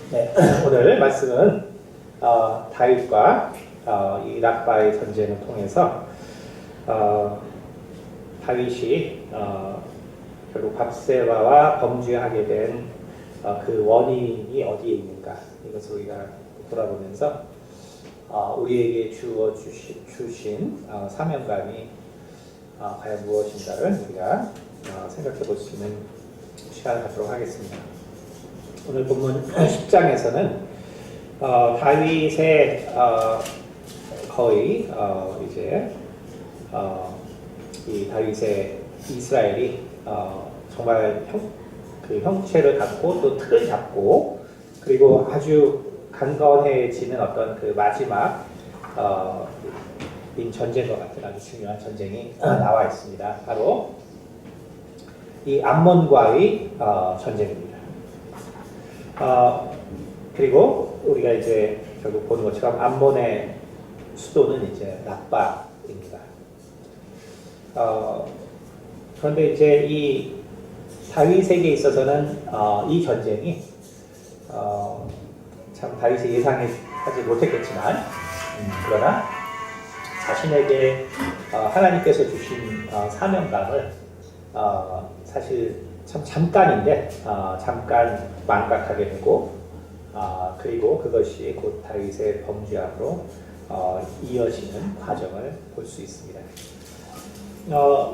네, 오늘 말씀은 다윗과 이 랍바의 전쟁을 통해서 다윗이 결국 밥세바와 범죄하게 된 그 원인이 어디에 있는가, 이것을 우리가 돌아보면서 우리에게 주신 사명감이 과연 무엇인가를 우리가 생각해 볼 수 있는 시간을 갖도록 하겠습니다. 오늘 본문 10장에서는 다윗의 거의 이제 이 다윗의 이스라엘이 정말 그 형체를 갖고 또 틀을 잡고 그리고 아주 강건해지는 어떤 그 마지막 전쟁과 같은 아주 중요한 전쟁이 나와 있습니다. 바로 이 암몬과의 전쟁입니다. 그리고 우리가 이제 결국 보는 것처럼 암몬의 수도는 이제 랍바입니다. 그런데 이제 이 다윗에게 있어서는 이 전쟁이 참 다윗이 예상하지 못했겠지만 그러나 자신에게 하나님께서 주신 사명감을 사실 참 잠깐인데 잠깐 망각하게 되고 그리고 그것이 곧 다윗의 범죄함으로 이어지는 과정을 볼 수 있습니다.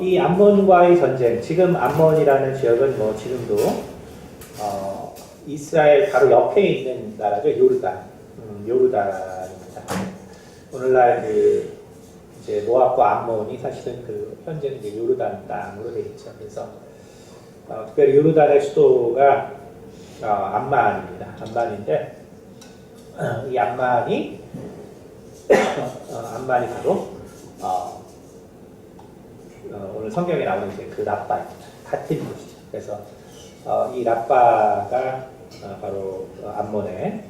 이 암몬과의 전쟁, 지금 암몬이라는 지역은 뭐 지금도 이스라엘 바로 옆에 있는 나라죠. 요르단입니다. 오늘날 그 이제 모압과 암몬이 사실은 그 현재는 이제 요르단 땅으로 되어 있죠. 그래서 특별히 요르단의 수도가 암만입니다. 암만인데 이 암만이 바로 오늘 성경에 나오는 이제 그 랍바입니다. 같은 곳이죠. 그래서 이 랍바가 바로 암몬의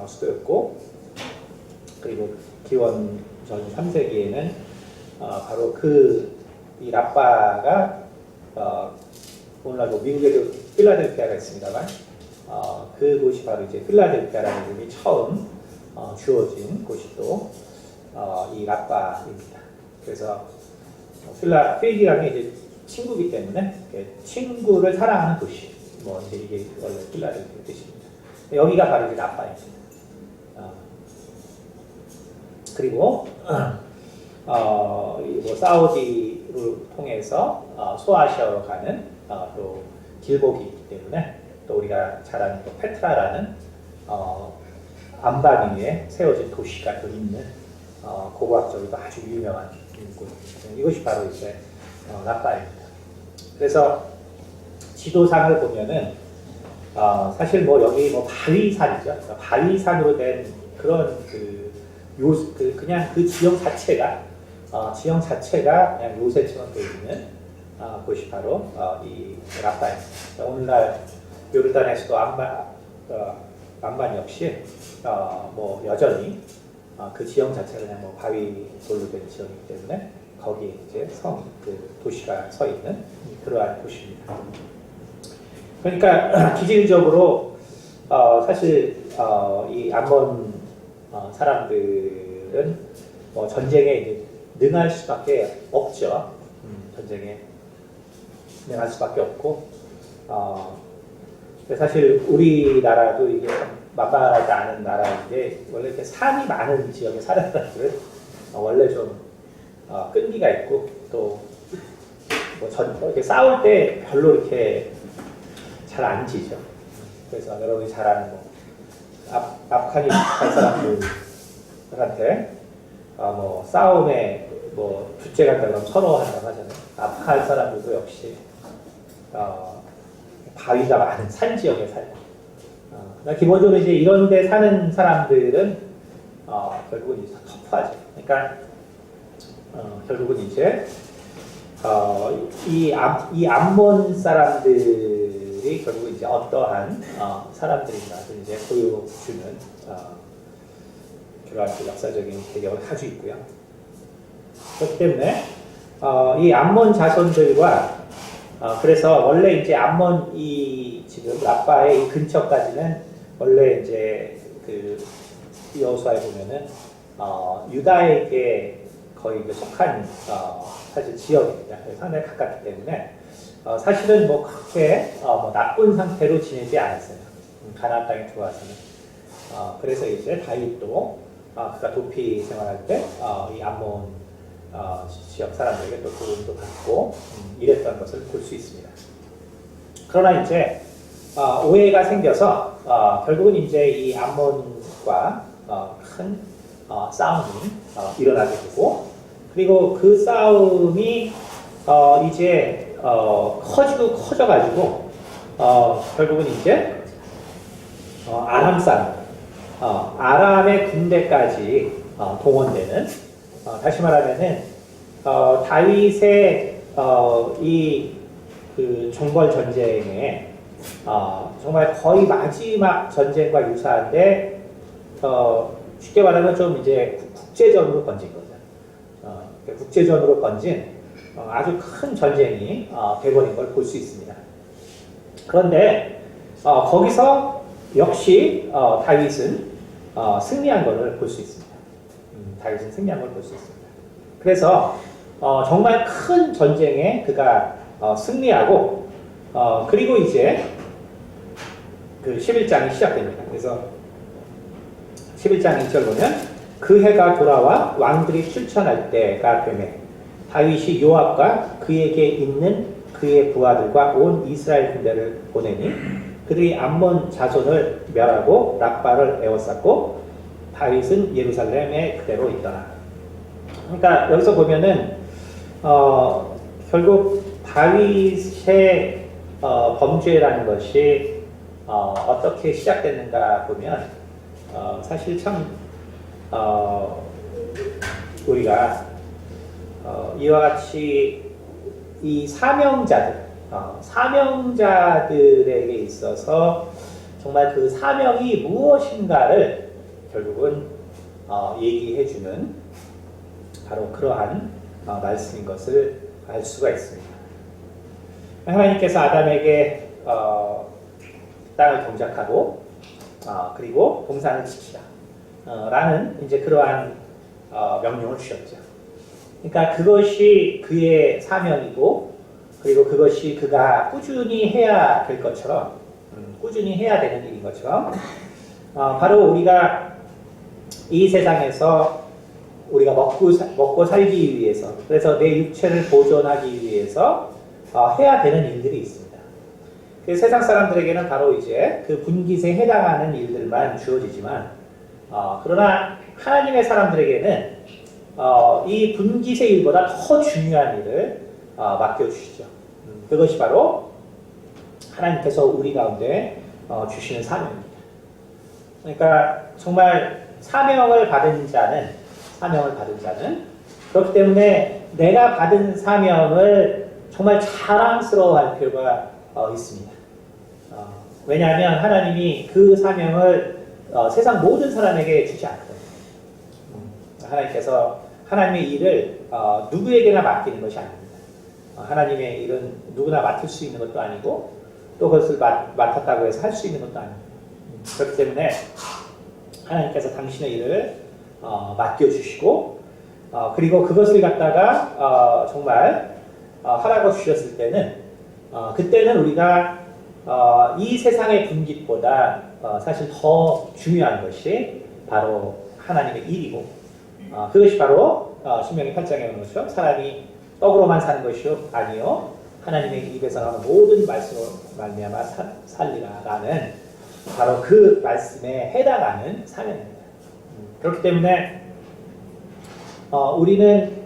수도였고, 그리고 기원 전 3세기에는 바로 이 랍바가 오늘날 미국에도 필라델피아가 있습니다만 그곳이 바로 이제 필라델피아라는 이름이 처음 주어진 곳이 또 이 랍바입니다. 그래서 필이라는 게 이제 친구이기 때문에 친구를 사랑하는 도시, 뭐 이제 이게 원래 필라델피아 뜻입니다. 여기가 바로 이제 랍바입니다. 그리고 뭐 사우디를 통해서 소아시아로 가는 또 길목이 있기 때문에 또 우리가 잘 아는 또 페트라라는 안반 위에 세워진 도시가 또 있는 고고학적으로도 아주 유명한 곳. 이것이 바로 이제 랍바입니다. 그래서 지도상을 보면은 사실 뭐 여기 뭐 바위산이죠. 바위산으로 된 그런 그냥 그 지형 자체가 그냥 요새처럼 되어 있는 곳이 바로 이 랍바입니다. 오늘날 요르단에서도 암만 역시 뭐 여전히 그 지형 자체가 그냥 뭐 바위 돌로 된 지형이기 때문에 거기에 이제 도시가 서 있는 그러한 곳입니다. 그러니까 기질적으로 사실 이 암몬 사람들은 뭐 전쟁에 이제 능할 수밖에 없죠. 전쟁에 능할 수밖에 없고, 사실 우리나라도 이게 만만하지 않은 나라인데 원래 이렇게 산이 많은 지역에 사는 사람들은 원래 좀 끈기가 있고 또 뭐 이렇게 싸울 때 별로 이렇게 잘 안 지죠. 그래서 여러분이 잘 아는 뭐 아프가니스탄 사람들한테 뭐 싸움에 뭐 주제가 되면 서러워한다고 하잖아요. 아프간 사람들도 역시 바위가 많은 산 지역에 살고, 기본적으로 이제 이런 데 사는 사람들은 결국은 이제 터프하죠. 그러니까 결국은 이제 이 암몬 사람들이 결국 이제 어떠한 사람들인가를 이제 보여주는 그러한 역사적인 배경을 가지고 있고요. 그렇기 때문에 이 암몬 자손들과 그래서 원래 이제 암몬 이 지금 랍바의 이 근처까지는 원래 이제 그 여호수아에 보면은 유다에게 거의 속한 사실 지역입니다. 상당히 가깝기 때문에 사실은 뭐 그렇게 뭐 나쁜 상태로 지내지 않았어요. 가나안 땅에 들어와서는. 그래서 이제 다윗도 그가 도피 생활할 때 이 암몬 지역 사람들에게 또 도움도 받고 이랬던 것을 볼 수 있습니다. 그러나 이제 오해가 생겨서 결국은 이제 이 암몬과 큰 싸움이 일어나게 되고, 그리고 그 싸움이 이제 커져가지고 결국은 이제 아람 싸움, 아람의 군대까지 동원되는, 다시 말하면은 다윗의 이 그 종벌 전쟁에 정말 거의 마지막 전쟁과 유사한데 쉽게 말하면 좀 이제 국제전으로 번진 거죠. 국제전으로 번진 아주 큰 전쟁이 돼버린 걸 볼 수 있습니다. 그런데 거기서 역시 다윗은 승리한 것을 볼 수 있습니다. 다윗은 승리한 걸 볼 수 있습니다. 그래서 정말 큰 전쟁에 그가 승리하고 그리고 이제 그 11장이 시작됩니다. 그래서 11장 1절 보면 그 해가 돌아와 왕들이 출전할 때가 되매 다윗이 요압과 그에게 있는 그의 부하들과 온 이스라엘 군대를 보내니 그들이 암몬 자손을 멸하고 랍바를 에워쌌고 다윗은 예루살렘에 그대로 있더라. 그러니까 여기서 보면은 결국 다윗의 범죄라는 것이 어떻게 시작됐는가 보면 사실 참 우리가 이와 같이 이 사명자들에게 있어서 정말 그 사명이 무엇인가를 결국은 얘기해주는 바로 그러한 말씀인 것을 알 수가 있습니다. 하나님께서 아담에게 땅을 동작하고 그리고 동산을 지키라 라는 이제 그러한 명령을 주셨죠. 그러니까 그것이 그의 사명이고 그리고 그것이 그가 꾸준히 해야 될 것처럼 꾸준히 해야 되는 일인 것처럼 바로 우리가 이 세상에서 우리가 먹고 살기 위해서, 그래서 내 육체를 보존하기 위해서 해야 되는 일들이 있습니다. 세상 사람들에게는 바로 이제 그 분깃에 해당하는 일들만 주어지지만 그러나 하나님의 사람들에게는 이 분깃의 일보다 더 중요한 일을 맡겨주시죠. 그것이 바로 하나님께서 우리 가운데 주시는 사명입니다. 그러니까 정말 사명을 받은 자는 그렇기 때문에 내가 받은 사명을 정말 자랑스러워할 필요가 있습니다. 왜냐하면 하나님이 그 사명을 세상 모든 사람에게 주지 않거든요. 하나님께서 하나님의 일을 누구에게나 맡기는 것이 아닙니다. 하나님의 일은 누구나 맡을 수 있는 것도 아니고 또 그것을 맡았다고 해서 할 수 있는 것도 아닙니다. 그렇기 때문에 하나님께서 당신의 일을 맡겨주시고 그리고 그것을 갖다가 정말 하라고 주셨을 때는 그때는 우리가 이 세상의 분깃보다 사실 더 중요한 것이 바로 하나님의 일이고 그것이 바로 신명기 8장에 오는 것이죠. 사람이 떡으로만 사는 것이 아니요 하나님의 입에서 나오는 모든 말씀으로 말미암아 살리라라는 바로 그 말씀에 해당하는 사명입니다. 그렇기 때문에 우리는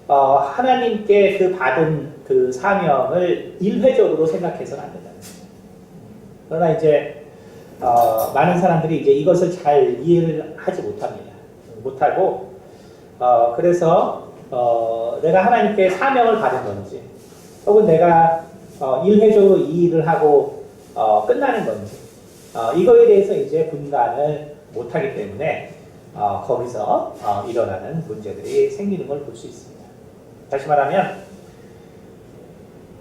하나님께 그 받은 그 사명을 일회적으로 생각해서는 안 된다. 그러나 이제 많은 사람들이 이제 이것을 잘 이해를 하지 못하고 그래서 내가 하나님께 사명을 받은 건지 혹은 내가 일회적으로 이 일을 하고 끝나는 건지 이거에 대해서 이제 분간을 못하기 때문에 거기서 일어나는 문제들이 생기는 걸 볼 수 있습니다. 다시 말하면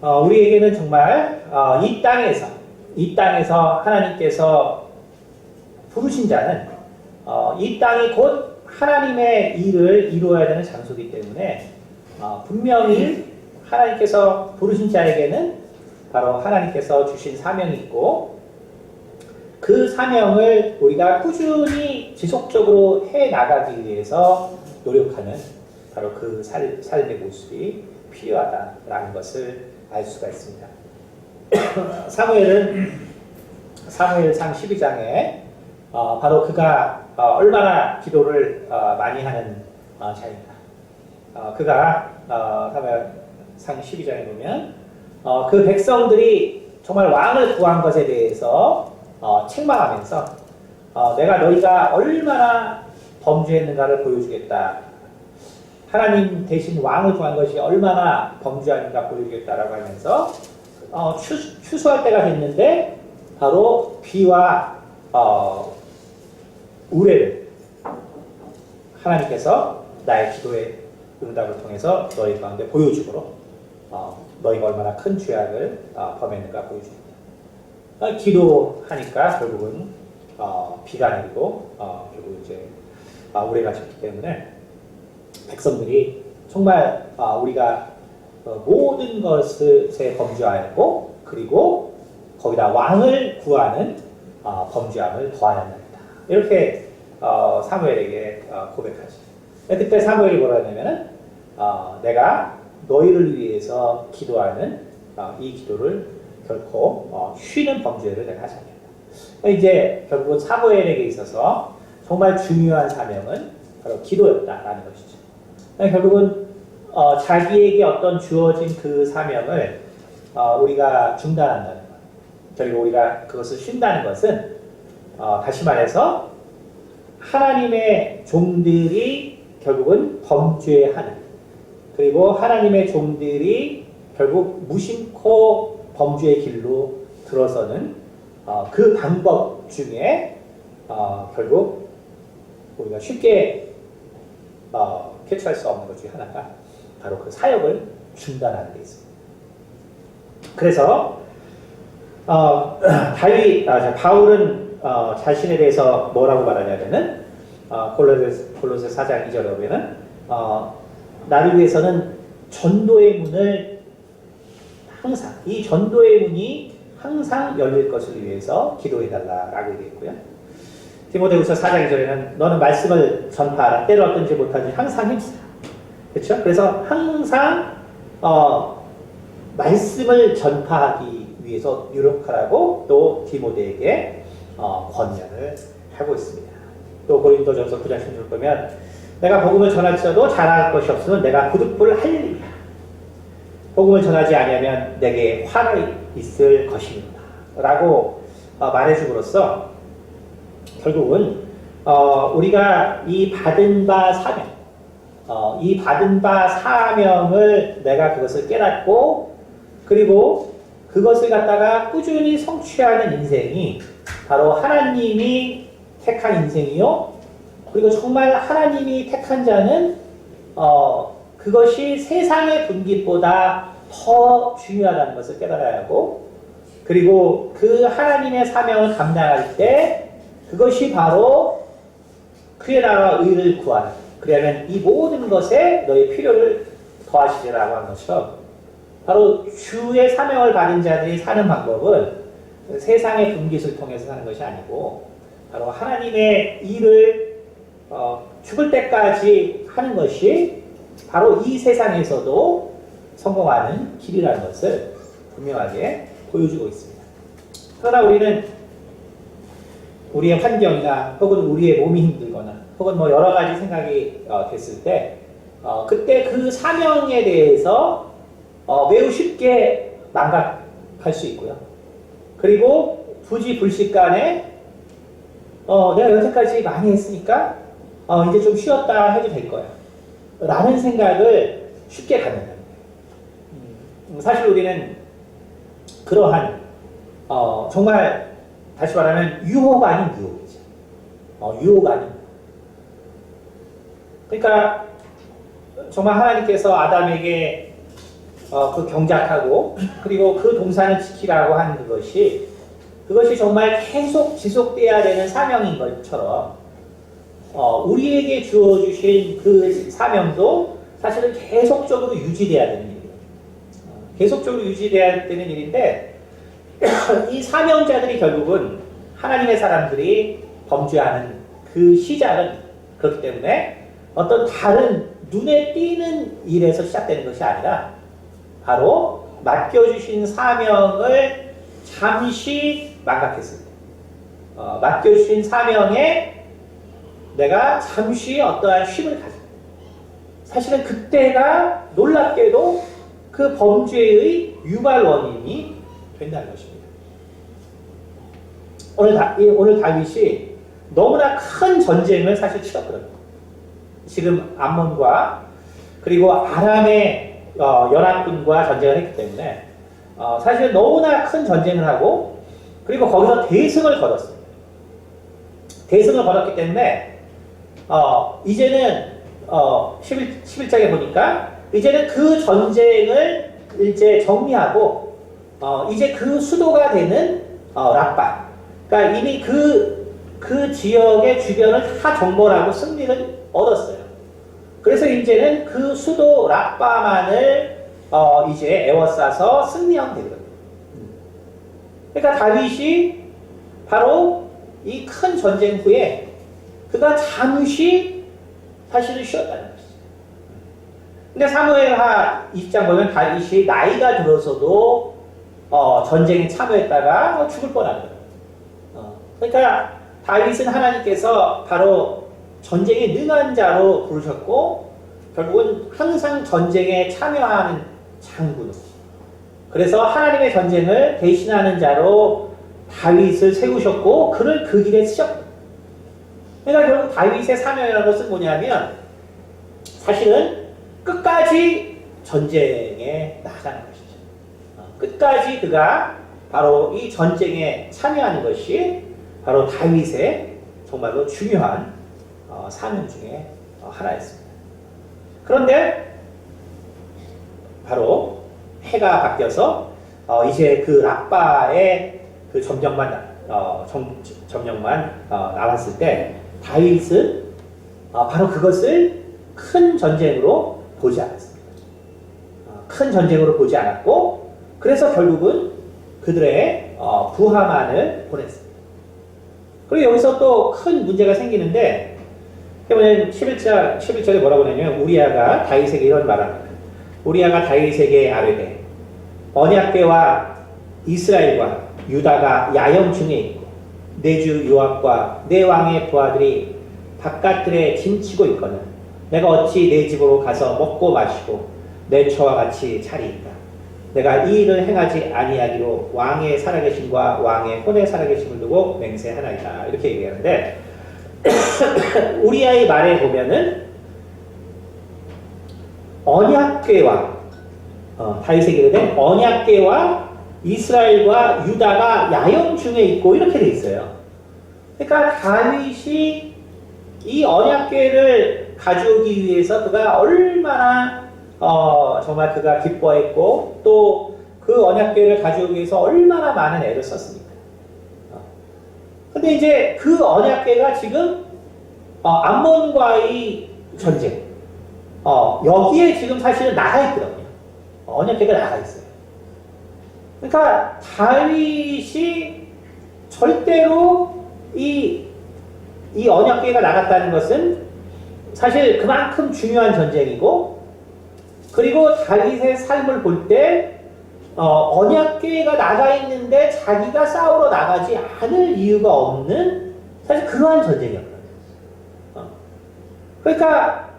우리에게는 정말 이 땅에서 하나님께서 부르신 자는 이 땅이 곧 하나님의 일을 이루어야 되는 장소이기 때문에 분명히 하나님께서 부르신 자에게는 바로 하나님께서 주신 사명이 있고 그 사명을 우리가 꾸준히 지속적으로 해나가기 위해서 노력하는 바로 그 삶의 모습이 필요하다라는 것을 알 수가 있습니다. 사무엘은 사무엘상 12장에 바로 그가 얼마나 기도를 많이 하는 자입니다. 그가 사무엘상 12장에 보면 그 백성들이 정말 왕을 구한 것에 대해서 책망하면서 내가 너희가 얼마나 범죄했는가를 보여주겠다. 하나님 대신 왕을 구한 것이 얼마나 범죄하는가 보여주겠다라고 하면서 추수할 때가 됐는데 바로 비와 우레를 하나님께서 나의 기도의 응답을 통해서 너희 가운데 보여주므로 너희가 얼마나 큰 죄악을 범했는가 보여줍니다. 기도하니까 결국은 비가 내리고 결국 이제 우레가 쳤기 때문에 백성들이 정말 우리가 모든 것에 범죄하였고 그리고 거기다 왕을 구하는 범죄함을 더하였나이다. 이렇게 사무엘에게 고백하죠. 그때 사무엘이 뭐라 하냐면은 내가 너희를 위해서 기도하는 이 기도를 결코 쉬는 범죄를 내가 하지 않겠다. 이제 결국은 사무엘에게 있어서 정말 중요한 사명은 바로 기도였다라는 것이죠. 결국은 자기에게 어떤 주어진 그 사명을 우리가 중단한다는 것, 그리고 우리가 그것을 쉰다는 것은 다시 말해서 하나님의 종들이 결국은 범죄하는, 그리고 하나님의 종들이 결국 무심코 범죄의 길로 들어서는 그 방법 중에 결국 우리가 쉽게 캐치할 수 없는 것 중에 하나가 바로 그 사역을 중단하는 데 있습니다. 그래서 바울은 자신에 대해서 뭐라고 말하냐면은 골로새 4장 2절에 보면은 나를 위해서는 전도의 문을 항상, 이 전도의 문이 항상 열릴 것을 위해서 기도해달라라고 얘기했고요. 디모데후서 4장 2절에는 너는 말씀을 전파하라. 때를 어떤지 못하지 항상 힘쓰라. 그렇죠? 그래서 항상 말씀을 전파하기 위해서 노력하라고 또 디모데에게 권면을 하고 있습니다. 또 고린도전서 9장 16절 보면 내가 복음을 전할지라도 잘할 것이 없으면 내가 부득불 할리라. 복음을 전하지 아니하면 내게 화가 있을 것입니다. 라고 말해줌으로써 결국은 우리가 이 받은 바 사명, 이 받은 바 사명을 내가 그것을 깨닫고 그리고 그것을 갖다가 꾸준히 성취하는 인생이 바로 하나님이 택한 인생이요. 그리고 정말 하나님이 택한 자는 그것이 세상의 분깃보다 더 중요하다는 것을 깨달아야 하고 그리고 그 하나님의 사명을 감당할 때 그것이 바로 그의 나라와 의를 구하는 그러면 이 모든 것에 너의 필요를 더하시리라고 하는 것처럼 바로 주의 사명을 받은 자들이 사는 방법은 세상의 분깃을 통해서 사는 것이 아니고 바로 하나님의 일을 죽을 때까지 하는 것이 바로 이 세상에서도 성공하는 길이라는 것을 분명하게 보여주고 있습니다. 그러나 우리는 우리의 환경이나 혹은 우리의 몸이 힘들거나 혹은 뭐 여러 가지 생각이 됐을 때 그때 그 사명에 대해서 매우 쉽게 망각할 수 있고요. 그리고 부지불식간에 내가 여태까지 많이 했으니까 이제 좀 쉬었다 해도 될 거야 라는 생각을 쉽게 갖는다. 사실 우리는 그러한 정말 다시 말하면 유혹 아닌 유혹이죠. 유혹 아닌. 그러니까 정말 하나님께서 아담에게 그 경작하고 그리고 그 동산을 지키라고 하는 그것이 그것이 정말 계속 지속돼야 되는 사명인 것처럼 우리에게 주어주신 그 사명도 사실은 계속적으로 유지돼야 되는 일이에요. 계속적으로 유지돼야 되는 일인데 이 사명자들이 결국은 하나님의 사람들이 범죄하는 그 시작은 그렇기 때문에 어떤 다른 눈에 띄는 일에서 시작되는 것이 아니라 바로 맡겨주신 사명을 잠시 망각했을 때 맡겨주신 사명에 내가 잠시 어떠한 쉼을 가질 때 사실은 그때가 놀랍게도 그 범죄의 유발 원인이 된다는 것입니다. 오늘 다윗이 너무나 큰 전쟁을 사실 치렀거든요. 지금 암몬과 그리고 아람의 연합군과 전쟁을 했기 때문에 사실 너무나 큰 전쟁을 하고 그리고 거기서 대승을 거뒀습니다. 대승을 거뒀기 때문에 이제는 11장에 보니까 이제는 그 전쟁을 이제 정리하고 이제 그 수도가 되는 랍바, 그러니까 이미 그 지역의 주변을 다 정벌하고 승리를 얻었어요. 그래서 이제는 그 수도 랍바만을 이제 에워싸서 승리하면 되거든요. 그러니까 다윗이 바로 이 큰 전쟁 후에 그가 잠시 사실은 쉬었다는 것이죠. 근데 사무엘하 20장 보면 다윗이 나이가 들어서도 전쟁에 참여했다가 죽을 뻔한 거예요. 그러니까 다윗은 하나님께서 바로 전쟁에 능한 자로 부르셨고 결국은 항상 전쟁에 참여하는 장군. 그래서 하나님의 전쟁을 대신하는 자로 다윗을 세우셨고 그를 그 길에 쓰셨고. 그러니까 결국 다윗의 사명이라는 것은 뭐냐면 사실은 끝까지 전쟁에 나가는 것이죠. 끝까지 그가 바로 이 전쟁에 참여하는 것이 바로 다윗의 정말로 중요한 사명 중에 하나였습니다. 그런데 바로 해가 바뀌어서 이제 그 랍바의 그 점령만 나왔을 때 다윗은 바로 그것을 큰 전쟁으로 보지 않았습니다. 큰 전쟁으로 보지 않았고 그래서 결국은 그들의 부하만을 보냈습니다. 그리고 여기서 또 큰 문제가 생기는데 11절에 뭐라고 하냐면 우리아가 다윗에게 이런 말을 합니다. 우리아가 다윗에게 아뢰되 언약궤와 이스라엘과 유다가 야영 중에 있고 내 주 요압과 내 왕의 부하들이 바깥들에 짐치고 있거늘 내가 어찌 내 집으로 가서 먹고 마시고 내 처와 같이 자리이까. 내가 이 일을 행하지 아니하기로 왕의 살아계심과 왕의 혼의 살아계심을 두고 맹세하나이다. 이렇게 얘기하는데 우리아의 말에 보면은 언약궤와 다윗에게 이르되 언약궤와 이스라엘과 유다가 야영 중에 있고 이렇게 돼 있어요. 그러니까 다윗이 이 언약궤를 가져오기 위해서 그가 얼마나 정말 그가 기뻐했고 또 그 언약궤를 가져오기 위해서 얼마나 많은 애를 썼습니까? 근데 이제 그 언약궤가 지금 암몬과의 전쟁 여기에 지금 사실은 나가 있거든요. 언약궤가 나가 있어요. 그러니까 다윗이 절대로 이 언약궤가 나갔다는 것은 사실 그만큼 중요한 전쟁이고 그리고 다윗의 삶을 볼 때 언약궤가 나가 있는데 자기가 싸우러 나가지 않을 이유가 없는 사실 그러한 전쟁이었거든요. 그러니까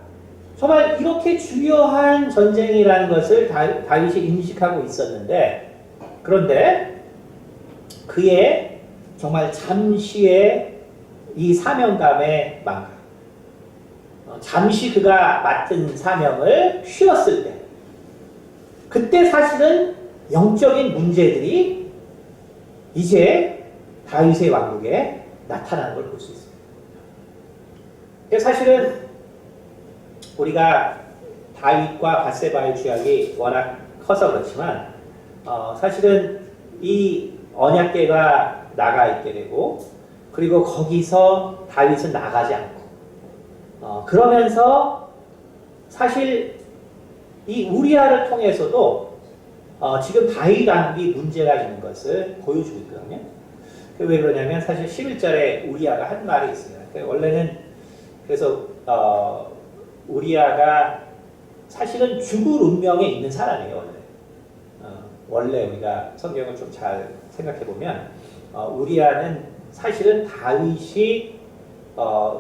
정말 이렇게 중요한 전쟁이라는 것을 다윗이 인식하고 있었는데 그런데 그의 정말 잠시의 이 사명감의 망각 잠시 그가 맡은 사명을 쉬었을 때 그때 사실은 영적인 문제들이 이제 다윗의 왕국에 나타나는 걸 볼 수 있습니다. 사실은 우리가 다윗과 밧세바의 죄악이 워낙 커서 그렇지만 사실은 이 언약궤가 나가 있게 되고, 그리고 거기서 다윗은 나가지 않고, 그러면서 사실 이 우리아를 통해서도 지금 다윗 왕국이 문제가 있는 것을 보여주고 있거든요. 왜 그러냐면 사실 11절에 우리아가 한 말이 있어요. 그러니까 원래는 그래서 우리아가 사실은 죽을 운명에 있는 사람이에요. 원래 우리가 성경을 좀 잘 생각해 보면 우리아는 사실은 다윗이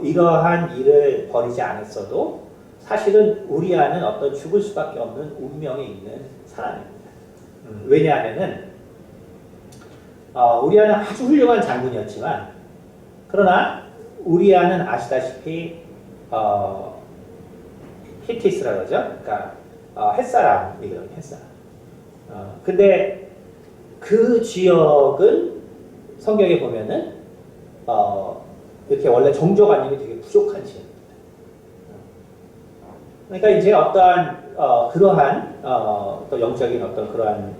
이러한 일을 벌이지 않았어도 사실은 우리아는 어떤 죽을 수밖에 없는 운명에 있는 사람입니다. 왜냐하면은 우리아는 아주 훌륭한 장군이었지만 그러나 우리아는 아시다시피 히티스라고 하죠. 그러니까 햇사람이거든요. 햇사람. 근데 그 지역은 성경에 보면은 이렇게 원래 정조관념이 되게 부족한 지역입니다. 그러니까 이제 어떠한 그러한 또 영적인 어떤 그러한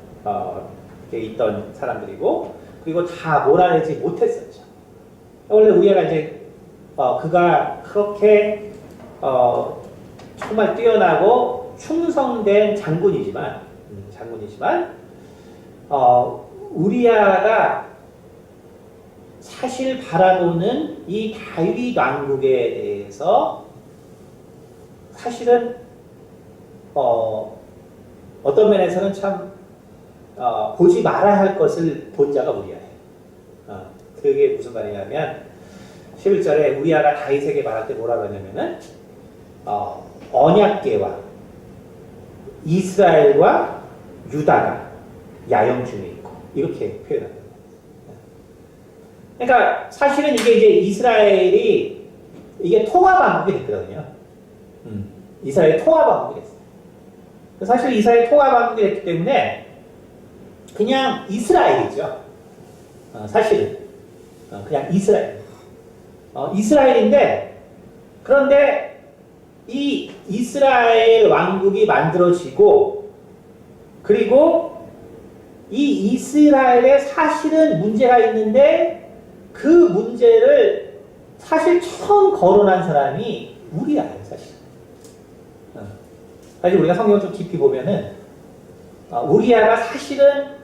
게 있던 사람들이고 그리고 다 몰아내지 못했었죠. 원래 우리가 이제 그가 그렇게 정말 뛰어나고 충성된 장군이지만 우리아가 사실 바라보는 이 다윗 왕국에 대해서 사실은 어떤 면에서는 참 보지 말아야 할 것을 본 자가 우리아예요. 그게 무슨 말이냐면 11절에 우리아가 다윗에게 말할 때 뭐라고 하냐면은 언약궤와 이스라엘과 유다가 야영 중에 있고 이렇게 표현합니다. 그러니까 사실은 이게 이제 이스라엘이 이게 통합왕국이 됐거든요. 이스라엘 통합왕국이 됐어요. 사실 이스라엘 통합왕국이 됐기 때문에 그냥 이스라엘이죠. 사실은 그냥 이스라엘. 이스라엘인데 그런데 이 이스라엘 왕국이 만들어지고 그리고 이 이스라엘에 사실은 문제가 있는데 그 문제를 사실 처음 거론한 사람이 우리아예요, 사실. 사실 우리가 성경을 좀 깊이 보면은 우리아가 사실은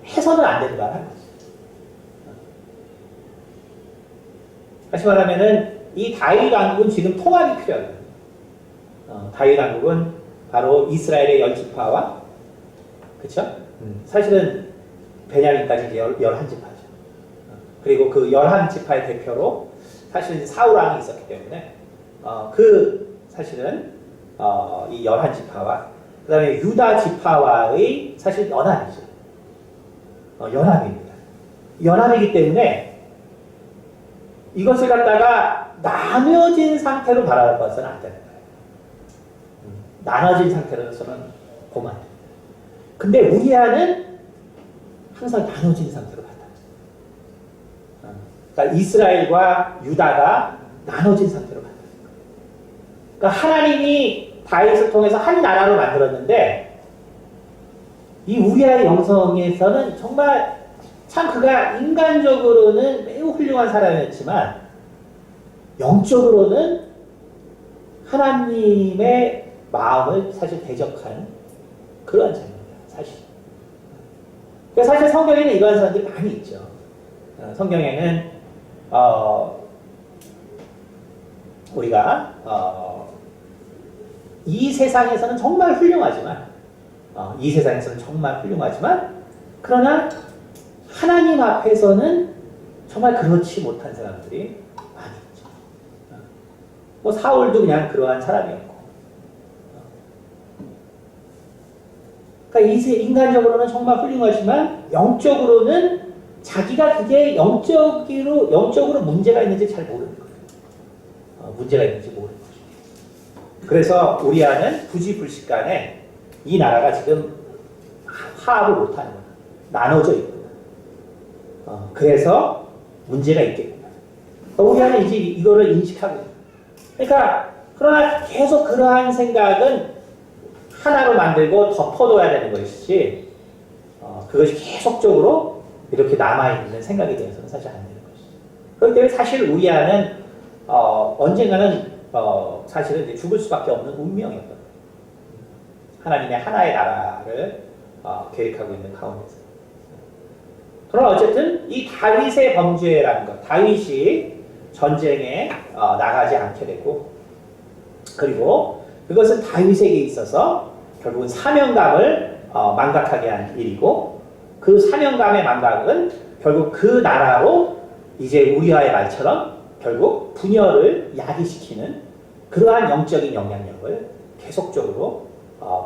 해서는 안 되는 말을 한 거죠. 다시 말하면은 이 다윗 왕국은 지금 통합이 필요해요. 다윗 왕국은 바로 이스라엘의 10지파와 그렇죠? 사실은 베냐민까지 11지파죠. 그리고 그 11지파의 대표로 사실 사울 왕이 있었기 때문에 그 사실은 이 11지파와 그 다음에 유다 지파와의 사실 연합이죠. 연합입니다. 연합이기 때문에 이것을 갖다가 나눠진 상태로 바라봐서는 안 되는 거예요. 나눠진 상태로서는 보면 안 돼요. 근데 우리아는 항상 나눠진 상태로 봤다. 그러니까 이스라엘과 유다가 나눠진 상태로 봤다. 그러니까 하나님이 다윗을 통해서 한 나라로 만들었는데 이 우리아의 영성에서는 정말 참 그가 인간적으로는 매우 훌륭한 사람이었지만 영적으로는 하나님의 마음을 사실 대적한 그러한 자입니다. 사실. 그러니까 사실 성경에는 이러한 사람들이 많이 있죠. 성경에는 우리가 이 세상에서는 정말 훌륭하지만 그러나 하나님 앞에서는 정말 그렇지 못한 사람들이 많이 있죠. 뭐 사울도 그냥 그러한 사람이었고. 그러니까 인간적으로는 정말 훌륭하지만 영적으로는 자기가 그게 영적으로 문제가 있는지 잘 모르는 거예요. 문제가 있는지 모르는 거죠. 그래서 우리아는 부지불식간에 이 나라가 지금 화합을 못하는 거예요. 나눠져 있구나. 그래서 문제가 있겠구나. 우리아는 이제 이거를 인식하고 있어요. 그러니까 그러나 계속 그러한 생각은 하나로 만들고 덮어둬야 되는 것이지 그것이 계속적으로 이렇게 남아있는 생각이 되어서는 사실 안 되는 것이죠. 그렇기 때문에 사실 우리아는 언젠가는 사실은 이제 죽을 수밖에 없는 운명이었던 거예요. 하나님의 하나의 나라를 계획하고 있는 가운데서. 그러나 어쨌든 이 다윗의 범죄라는 것, 다윗이 전쟁에 나가지 않게 되고, 그리고 그것은 다윗에게 있어서 결국은 사명감을 망각하게 한 일이고, 그 사명감의 망각은 결국 그 나라로 이제 우리아의 말처럼 결국 분열을 야기시키는 그러한 영적인 영향력을 계속적으로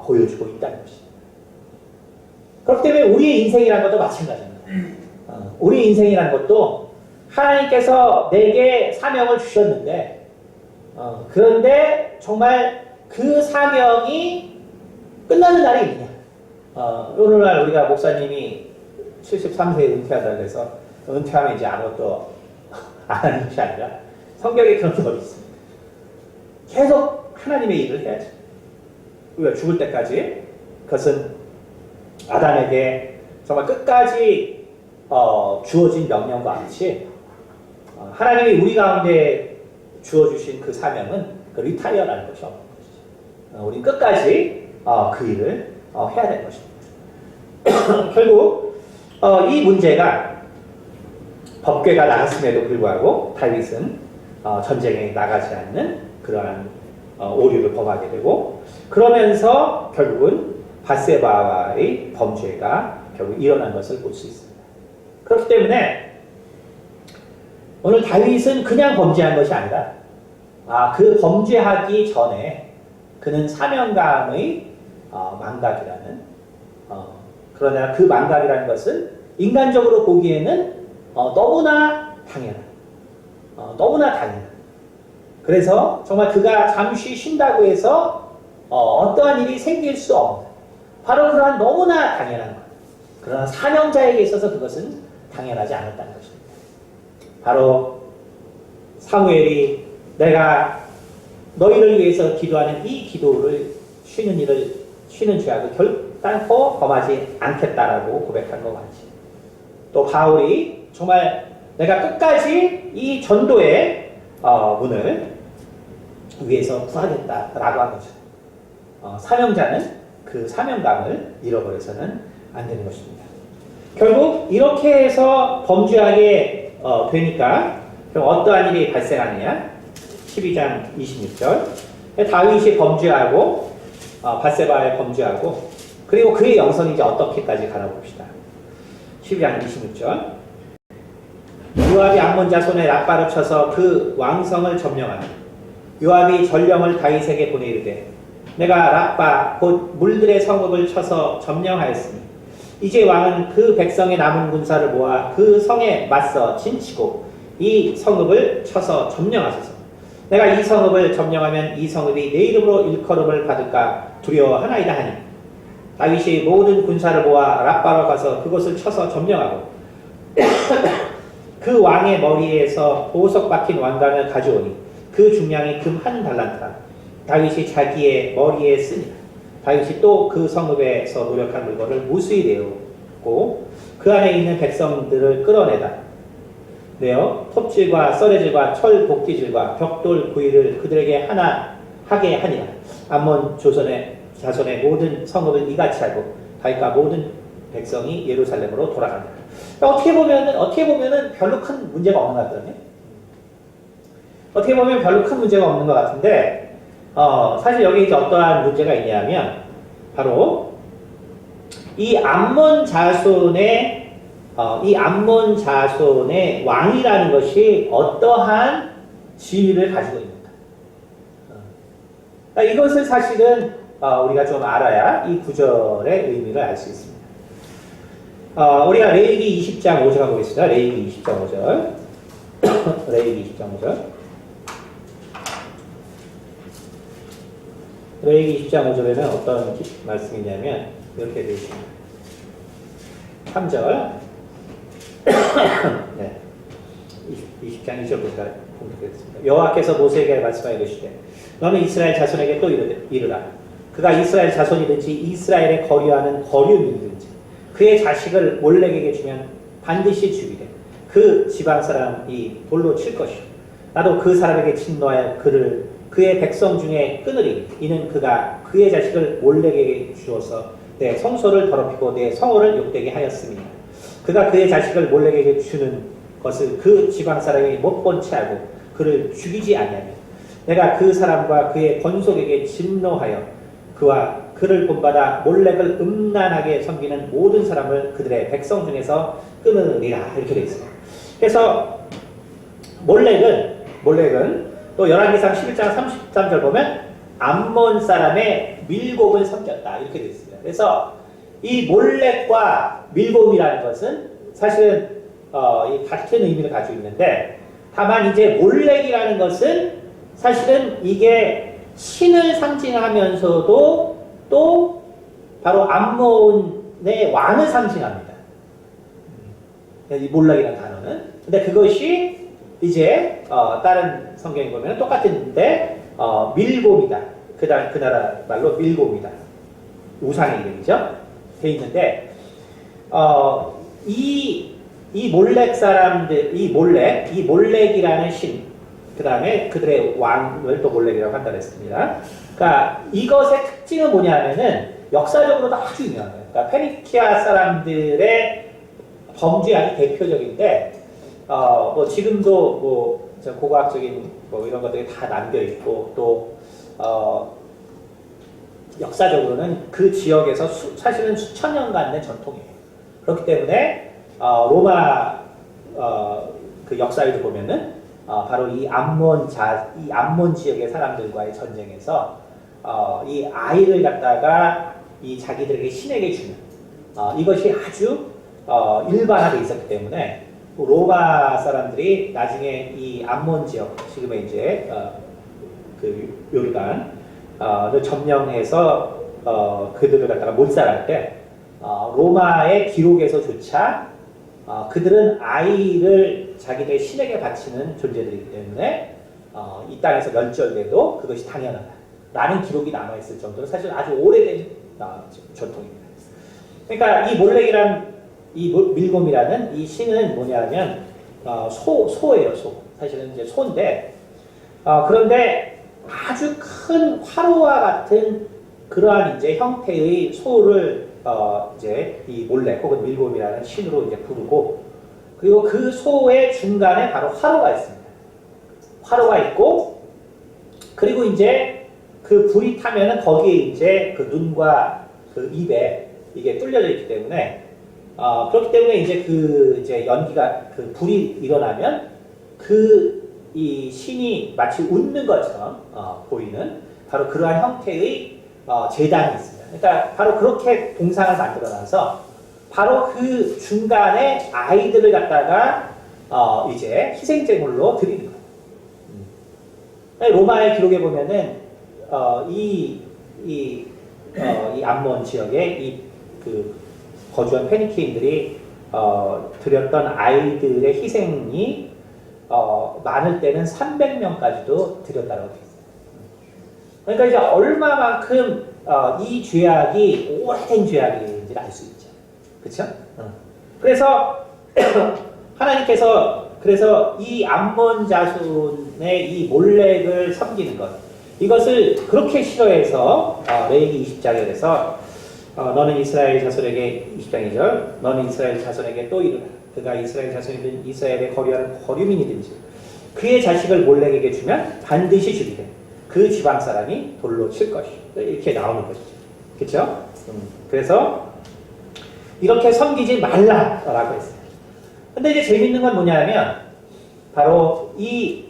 보여주고 있다는 것입니다. 그렇기 때문에 우리의 인생이라는 것도 마찬가지입니다. 우리 인생이라는 것도 하나님께서 내게 사명을 주셨는데, 그런데 정말 그 사명이 끝나는 날이 있느냐. 오늘날 우리가 목사님이 73세에 은퇴하다고 해서 은퇴하면 이제 아무것도 안 하는 것이 아니라 성경에 그런 게 어디 있습니까? 계속 하나님의 일을 해야죠. 우리가 죽을 때까지 그것은 아담에게 정말 끝까지 주어진 명령과 같이 하나님이 우리 가운데 주어주신 그 사명은 그 리타이어라는 것이 없는 것이죠. 우리는 끝까지 그 일을 해야 되는 것입니다. 결국 이 문제가 법궤가 나갔음에도 불구하고 다윗은 전쟁에 나가지 않는 그러한 오류를 범하게 되고, 그러면서 결국은 밧세바와의 범죄가 결국 일어난 것을 볼 수 있습니다. 그렇기 때문에 오늘 다윗은 그냥 범죄한 것이 아니라 그 범죄하기 전에 그는 사명감의 망각이라는, 그러나 그 망각이라는 것은 인간적으로 보기에는 너무나 당연한, 그래서 정말 그가 잠시 쉰다고 해서 어떠한 일이 생길 수 없는, 바로 그러한 너무나 당연한 것. 그러나 사명자에게 있어서 그것은 당연하지 않았다는 것입니다. 바로 사무엘이 내가 너희를 위해서 기도하는 이 기도를 쉬는 죄악을 결단코 범하지 않겠다라고 고백한 것 같이, 또 바울이 정말 내가 끝까지 이 전도의 문을 위해서 구하겠다라고 한 거죠. 사명자는 그 사명감을 잃어버려서는 안 되는 것입니다. 결국 이렇게 해서 범죄하게 되니까 어떠한 일이 발생하느냐. 12장 26절 다윗이 범죄하고 밧세바에 범죄하고, 그리고 그의 영성이 이제 어떻게까지 가나 봅시다. 12장 26절 요압이 암몬 자손의 라빠를 쳐서 그 왕성을 점령하니 요압이 전령을 다윗에게 보내 이르되 내가 라빠 곧 물들의 성읍을 쳐서 점령하였으니 이제 왕은 그 백성의 남은 군사를 모아 그 성에 맞서 진치고 이 성읍을 쳐서 점령하소서. 내가 이 성읍을 점령하면 이 성읍이 내 이름으로 일컬음을 받을까 두려워하나이다 하니 다윗이 모든 군사를 모아 라빠로 가서 그곳을 쳐서 점령하고 그 왕의 머리에서 보석 박힌 왕관을 가져오니 그 중량이 금 한 달란트라. 다윗이 자기의 머리에 쓰니라. 다윗이 또 그 성읍에서 노력한 물건을 무수히 내었고 그 안에 있는 백성들을 끌어내다 내어 톱질과 썰해질과 철 복기질과 벽돌 구이를 그들에게 하나 하게 하니라. 암몬 자손의 모든 성읍을 이같이 하고 다윗과 모든 백성이 예루살렘으로 돌아간다. 어떻게 보면은 별로 큰 문제가 없는 것 같거든요. 어떻게 보면 별로 큰 문제가 없는 것 같은데, 사실 여기 이제 어떠한 문제가 있냐면, 바로 이 암몬 자손의 왕이라는 것이 어떠한 지위를 가지고 있는가. 이것을 사실은 우리가 좀 알아야 이 구절의 의미를 알 수 있습니다. 우리가 레위기 20장 5절 보겠습니다. 레위기 20장 5절. 레위기 20장 5절. 레위기 20장 5절에는 어떤 말씀이냐면 이렇게 되어 있습니다. 3절. 네. 20장 2절부터 공독하겠습니다. 여호와께서 모세에게 말씀하여 이르시되 너는 이스라엘 자손에게 또 이르라. 그가 이스라엘 자손이든지 이스라엘에 거류하는 거류민이든지 그의 자식을 몰렉에게 주면 반드시 죽이되 그 지방 사람이 돌로 칠 것이요 나도 그 사람에게 진노하여 그의 백성 중에 끊으리니 이는 그가 그의 자식을 몰렉에게 주어서 내 성소를 더럽히고 내 성호를 욕되게 하였음이니라. 그가 그의 자식을 몰렉에게 주는 것을 그 지방 사람이 못 본 채 하고 그를 죽이지 아니하면 내가 그 사람과 그의 권속에게 진노하여 그와 그를 본받아 몰렉을 음란하게 섬기는 모든 사람을 그들의 백성 중에서 끊으리라. 이렇게 되어 있습니다. 그래서 몰렉은 또 열왕기상 11장 33절 보면 암몬 사람의 밀곰을 섬겼다. 이렇게 되어 있습니다. 그래서 이 몰렉과 밀곰이라는 것은 사실은 같은 의미를 가지고 있는데 다만 이제 몰렉이라는 것은 사실은 이게 신을 상징하면서도 또 바로 암몬의 왕을 상징합니다. 이 몰렉이라는 단어는. 근데 그것이 이제 다른 성경에 보면 똑같은데 밀곰이다. 그 나라 말로 밀곰이다. 우상의 이름이죠. 돼 있는데 이 몰렉 사람들, 이 몰렉이라는 신, 그 다음에 그들의 왕을 또 몰렉이라고 한다 그랬습니다. 그러니까 이것의 특징은 뭐냐면은 역사적으로도 아주 유명한 거예요. 그러니까 페니키아 사람들의 범죄 아주 대표적인데 뭐 지금도 뭐 고고학적인 뭐 이런 것들이 다 남겨 있고 또 역사적으로는 그 지역에서 사실은 수천 년간 된 전통이에요. 그렇기 때문에 로마 그 역사에도 보면은 바로 이 암몬 지역의 사람들과의 전쟁에서 이 아이를 갖다가 이 자기들에게 신에게 주는 이것이 아주 일반화되어 있었기 때문에 로마 사람들이 나중에 이 암몬 지역 지금의 이제 그 요르단을 점령해서 그들을 갖다가 몰살할 때 로마의 기록에서조차 그들은 아이를 자기들의 신에게 바치는 존재들이기 때문에 이 땅에서 멸절돼도 그것이 당연하다라는 기록이 남아있을 정도로 사실 아주 오래된 전통입니다. 그러니까 이 몰렉이란 이 밀곰이라는 이 신은 뭐냐면 소예요. 사실은 이제 소인데 그런데 아주 큰 화로와 같은 그러한 이제 형태의 소를 이제 이 몰렉 혹은 밀곰이라는 신으로 이제 부르고 그리고 그 소의 중간에 바로 화로가 있습니다. 화로가 있고 그리고 이제 그 불이 타면은 거기에 이제 그 눈과 그 입에 이게 뚫려져 있기 때문에 그렇기 때문에 이제 그 이제 연기가 그 불이 일어나면 이 신이 마치 웃는 것처럼 보이는 바로 그러한 형태의 제단이 있습니다. 그러니까 바로 그렇게 동상을 만들어놔서 바로 그 중간에 아이들을 갖다가 이제 희생제물로 드리는 거예요. 로마의 기록에 보면은 이 암몬 지역에 그 거주한 페니키인들이 드렸던 아이들의 희생이 많을 때는 300명까지도 드렸다고 되어 있어요. 그러니까 이제 얼마만큼 이 죄악이 오래된 죄악인지를 알 수 있죠. 그렇죠? 그래서 하나님께서 이 암몬 자손의 이 몰렉을 섬기는 것 이것을 그렇게 싫어해서 레위기 20장에서 너는 이스라엘 자손에게 20장이죠. 너는 이스라엘 자손에게 또 이르라. 그가 이스라엘 자손이든 이스라엘의 거류하는 거류민이든지 그의 자식을 몰렉에게 주면 반드시 죽이되 그 지방 사람이 돌로 칠 것이요. 이렇게 나오는 것이죠. 그렇죠? 그래서 이렇게 섬기지 말라라고 했어요. 근데 이제 재밌는 건 뭐냐면 바로 이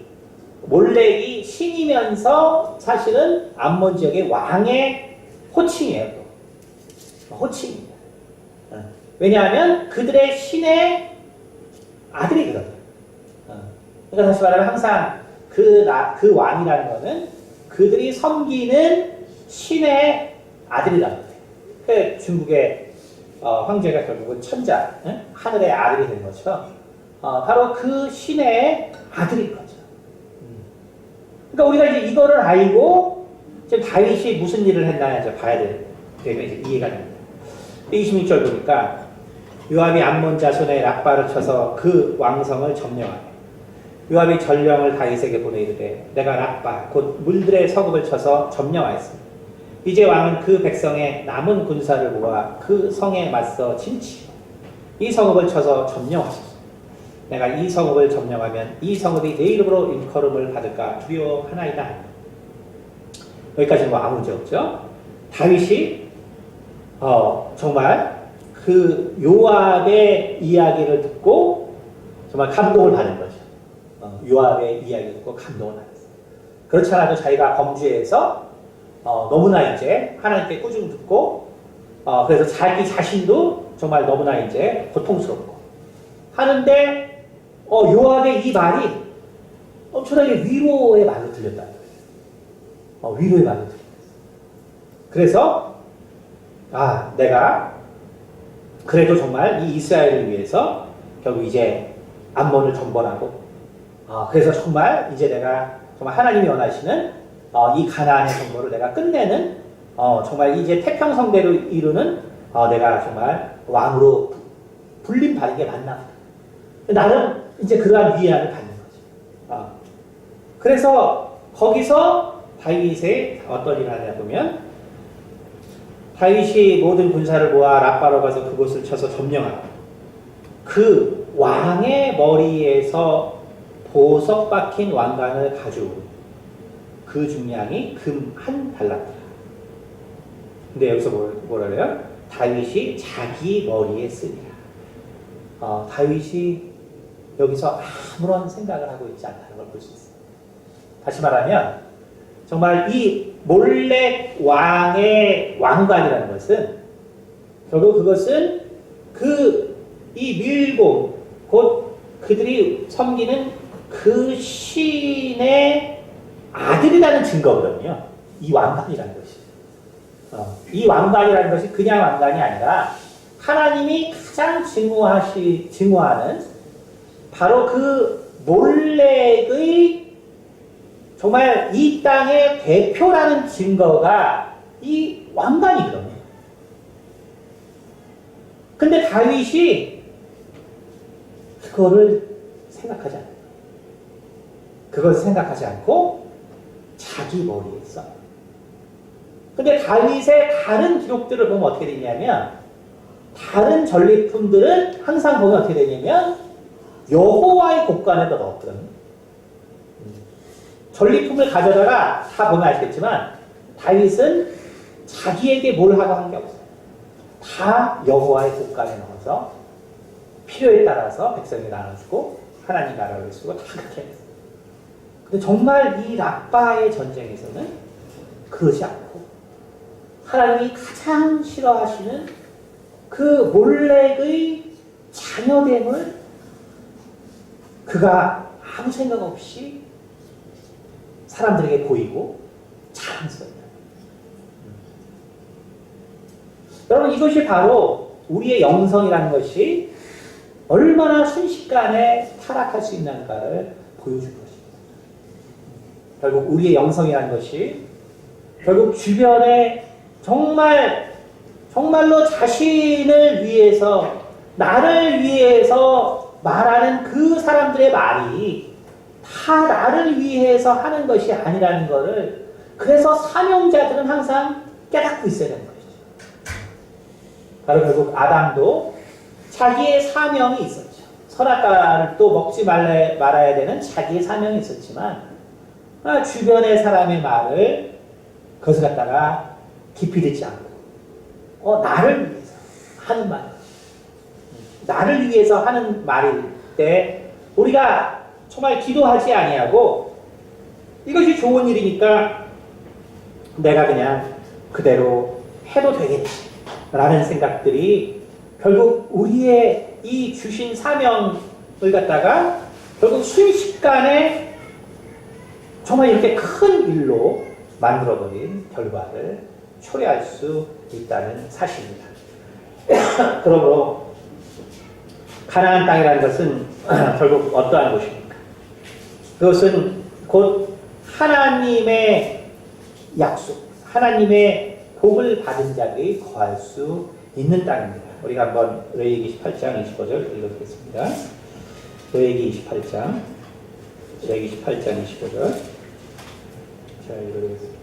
몰렉이 신이면서 사실은 암몬 지역의 왕의 호칭이에요. 호칭입니다. 왜냐하면 그들의 신의 아들이거든요. 그러니까 다시 말하면 항상 그 왕이라는 것은 그들이 섬기는 신의 아들이라는 거예요. 그러니까 중국의 황제가 결국은 천자, 하늘의 아들이 된 것처럼 바로 그 신의 아들인 거죠. 그러니까 우리가 이제 이거를 알고 지금 다윗이 무슨 일을 했나 이제 봐야 되면 이제 이해가 됩니다. 26절 보니까 요압이 암몬 자손의 랍바를 쳐서 그 왕성을 점령하며 요압이 전령을 다윗에게 보내이르되 내가 랍바 곧 물들의 서급을 쳐서 점령하였습니다. 이제 왕은 그 백성의 남은 군사를 모아 그 성에 맞서 진치고 이 성읍을 쳐서 점령하소서. 내가 이 성읍을 점령하면 이 성읍이 내 이름으로 일컬음을 받을까 두려워하나이다. 여기까지는 뭐 아무 문제 없죠. 다윗이 정말 그 요압의 이야기를 듣고 정말 감동을 받은 거죠. 요압의 이야기를 듣고 감동을 받았어요. 그렇지 않아도 자기가 범죄해서 너무나 이제 하나님께 꾸중 듣고 그래서 자기 자신도 정말 너무나 이제 고통스럽고 하는데 요압의 이 말이 엄청나게 위로의 말로 들렸다는 거예요. 위로의 말로 들렸어요. 그래서 내가 그래도 정말 이 이스라엘을 위해서 결국 이제 암몬을 정벌하고 그래서 정말 이제 내가 정말 하나님이 원하시는 이 가나안의 정벌을 내가 끝내는 정말 이제 태평성대로 이루는 내가 정말 왕으로 불림받은 게 맞나 보다. 나는 이제 그러한 위안을 받는 거지. 그래서 거기서 다윗의 어떤 일을 하냐 보면 다윗이 모든 군사를 모아 랍바로 가서 그곳을 쳐서 점령하고 그 왕의 머리에서 보석 박힌 왕관을 가져오고 그 중량이 금 한 달란트라. 근데 여기서 뭐라 그래요? 다윗이 자기 머리에 쓰리라. 다윗이 여기서 아무런 생각을 하고 있지 않다는 걸 볼 수 있어요. 다시 말하면 정말 이 몰렉 왕의 왕관이라는 것은 결국 그것은 이 밀곰 곧 그들이 섬기는 그 신의 아들이라는 증거거든요. 이 왕관이라는 것이. 이 왕관이라는 것이 그냥 왕관이 아니라 하나님이 가장 증오하는 바로 그 몰렉의 정말 이 땅의 대표라는 증거가 이 왕관이거든요. 근데 다윗이 그거를 생각하지 않아요. 그걸 생각하지 않고 자기 머리에 써. 근데 다윗의 다른 기록들을 보면 어떻게 되냐면 다른 전리품들은 항상 보면 어떻게 되냐면 여호와의 곡간에다 넣었거든요. 전리품을 가져다가 다 보면 아시겠지만 다윗은 자기에게 뭘 하고 한 게 없어요. 다 여호와의 곡간에 넣어서 필요에 따라서 백성이 나눠주고 하나님 나라를 쓰고 다 그렇게 했어요. 근데 정말 이 랍바의 전쟁에서는 그러지 않고 하나님이 가장 싫어하시는 그 몰렉의 자녀됨을 그가 아무 생각 없이 사람들에게 보이고 자랑스럽다. 여러분 이것이 바로 우리의 영성이라는 것이 얼마나 순식간에 타락할 수 있는가를 보여준 것입니다. 결국 우리의 영성이라는 것이 결국 주변에 정말로 자신을 위해서 나를 위해서 말하는 그 사람들의 말이 다 나를 위해서 하는 것이 아니라는 것을 그래서 사명자들은 항상 깨닫고 있어야 되는 것이죠. 바로 결국 아담도 자기의 사명이 있었죠. 선악과를 또 먹지 말아야 되는 자기의 사명이 있었지만 주변의 사람의 말을 그것을 갖다가 깊이 듣지 않고 나를 위해서 하는 말, 나를 위해서 하는 말일 때 우리가 정말 기도하지 아니하고 이것이 좋은 일이니까 내가 그냥 그대로 해도 되겠지라는 생각들이 결국 우리의 이 주신 사명을 갖다가 결국 순식간에 정말 이렇게 큰 일로 만들어버린 결과를 초래할 수 있다는 사실입니다. 그러므로 가나안 땅이라는 것은 결국 어떠한 곳입니까? 그것은 곧 하나님의 약속, 하나님의 복을 받은 자들이 거할 수 있는 땅입니다. 우리가 한번 레위기 28장 25절 읽어보겠습니다. 레위기 28장 25절. 자, 읽어보겠습니다.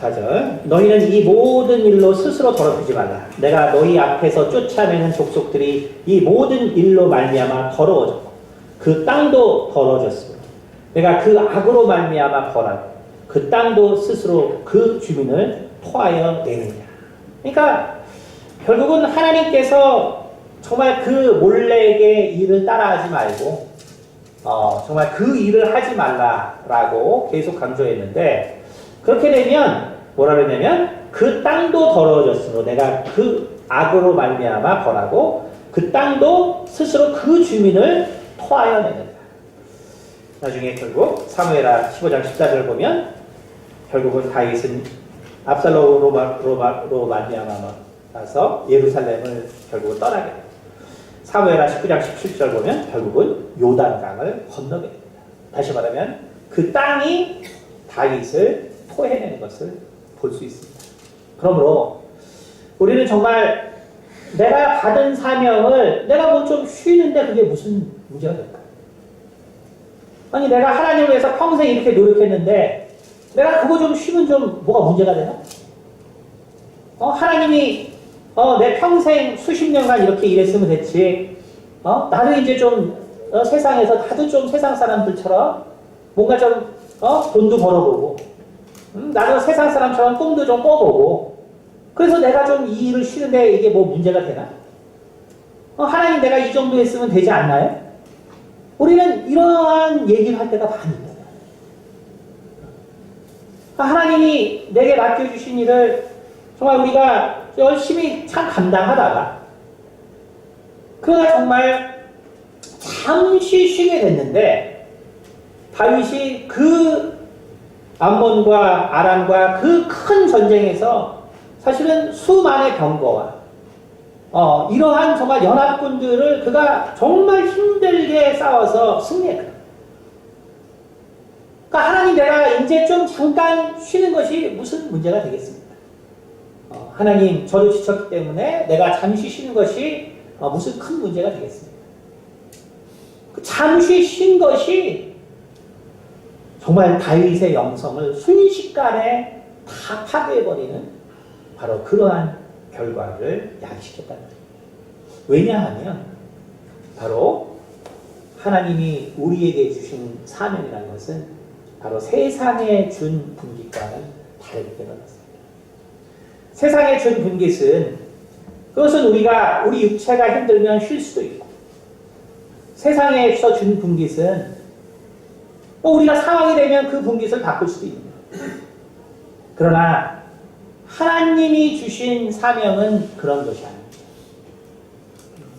24절. 너희는 이 모든 일로 스스로 더럽히지 말라. 내가 너희 앞에서 쫓아내는 족속들이 이 모든 일로 말미암아 더러워졌고 그 땅도 더러워졌으며 내가 그 악으로 말미암아 벌하고 그 땅도 스스로 그 주민을 토하여 내느냐. 그러니까 결국은 하나님께서 정말 그 몰렉의 일을 따라하지 말고 정말 그 일을 하지 말라라고 계속 강조했는데, 그렇게 되면 뭐라 그러냐면 그 땅도 더러워졌으므로 내가 그 악으로 말미암아 벌하고 그 땅도 스스로 그 주민을 토하여 내는다. 나중에 결국 사무엘하 15장 14절을 보면 결국은 다윗은 압살롬으로 말미암아서 예루살렘을 결국은 떠나게 됩니다. 사무엘하 19장 17절 보면 결국은 요단강을 건너게 됩니다. 다시 말하면 그 땅이 다윗을 토해내는 것을 볼 수 있습니다. 그러므로 우리는 정말 내가 받은 사명을 내가 뭐 좀 쉬는데 그게 무슨 문제가 될까? 아니 내가 하나님을 위해서 평생 이렇게 노력했는데 내가 그거 좀 쉬면 좀 뭐가 문제가 되나? 하나님이 내 평생 수십 년간 이렇게 일했으면 됐지. 나도 이제 좀 세상에서 나도 좀 세상 사람들처럼 뭔가 좀 돈도 벌어보고 나도 세상 사람처럼 꿈도 좀 꿔보고 그래서 내가 좀 이 일을 쉬는데 이게 뭐 문제가 되나? 하나님 내가 이 정도 했으면 되지 않나요? 우리는 이러한 얘기를 할 때가 많이 있다. 하나님이 내게 맡겨주신 일을 정말 우리가 열심히 참 감당하다가 그러나 정말 잠시 쉬게 됐는데 다윗이 그 암몬과 아람과 그 큰 전쟁에서 사실은 수많은 병거와 이러한 정말 연합군들을 그가 정말 힘들게 싸워서 승리했다. 그러니까 하나님 내가 이제 좀 잠깐 쉬는 것이 무슨 문제가 되겠습니까? 하나님 저도 지쳤기 때문에 내가 잠시 쉬는 것이 무슨 큰 문제가 되겠습니까? 그 잠시 쉰 것이 정말 다윗의 영성을 순식간에 다 파괴해버리는 바로 그러한 결과를 야기시켰다는 거예요. 왜냐하면 바로 하나님이 우리에게 주신 사명이라는 것은 바로 세상에 준 분깃과는 다르기 때문입니다. 세상에 준 분깃은 그것은 우리 육체가 힘들면 쉴 수도 있고 세상에서 준 분깃은 우리가 상황이 되면 그 분깃을 바꿀 수도 있는 거예요. 그러나 하나님이 주신 사명은 그런 것이 아닙니다.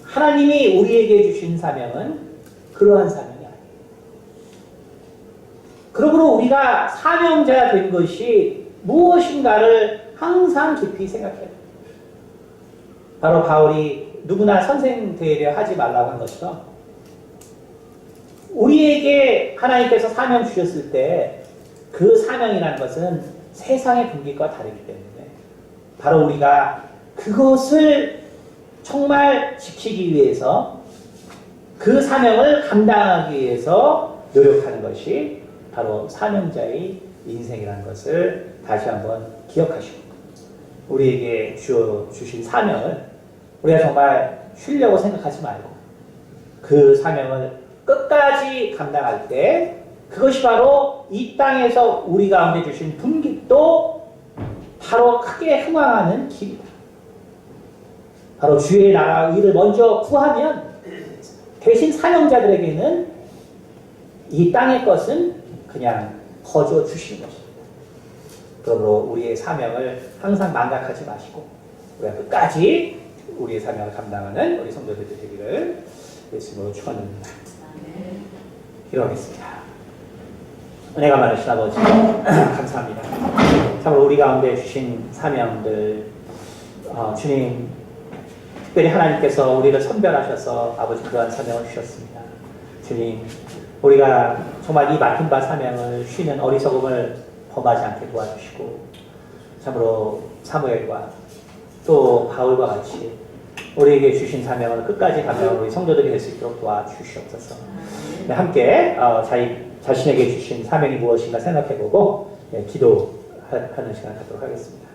하나님이 우리에게 주신 사명은 그러한 사명이 아닙니다. 그러므로 우리가 사명자가 된 것이 무엇인가를 항상 깊이 생각해야 됩니다. 바로 바울이 누구나 선생 되려 하지 말라고 한 것처럼 우리에게 하나님께서 사명 주셨을 때 그 사명이라는 것은 세상의 분깃과 다르기 때문에 바로 우리가 그것을 정말 지키기 위해서 그 사명을 감당하기 위해서 노력하는 것이 바로 사명자의 인생이라는 것을 다시 한번 기억하시고 우리에게 주신 사명을 우리가 정말 쉬려고 생각하지 말고 그 사명을 끝까지 감당할 때 그것이 바로 이 땅에서 우리 가운데 주신 분깃도 바로 크게 흥왕하는 길이다. 바로 주의 나라와 의를 먼저 구하면 대신 사명자들에게는 이 땅의 것은 그냥 거저 주시는 것입니다. 그러므로 우리의 사명을 항상 망각하지 마시고 우리가 끝까지 우리의 사명을 감당하는 우리 성도들 되기를 예수님으로 축원합니다. 기도하겠습니다. 은혜가 많으신 아버지 감사합니다. 참으로 우리 가운데 주신 사명들 주님 특별히 하나님께서 우리를 선별하셔서 아버지 그러한 사명을 주셨습니다. 주님 우리가 정말 이 맡은 바 사명을 쉬는 어리석음을 범하지 않게 도와주시고 참으로 사무엘과 또 바울과 같이 우리에게 주신 사명을 끝까지 가며 우리 성도들이 될 수 있도록 도와주시옵소서. 네, 함께 자신에게 주신 사명이 무엇인가 생각해보고 기도하는 시간 갖도록 하겠습니다.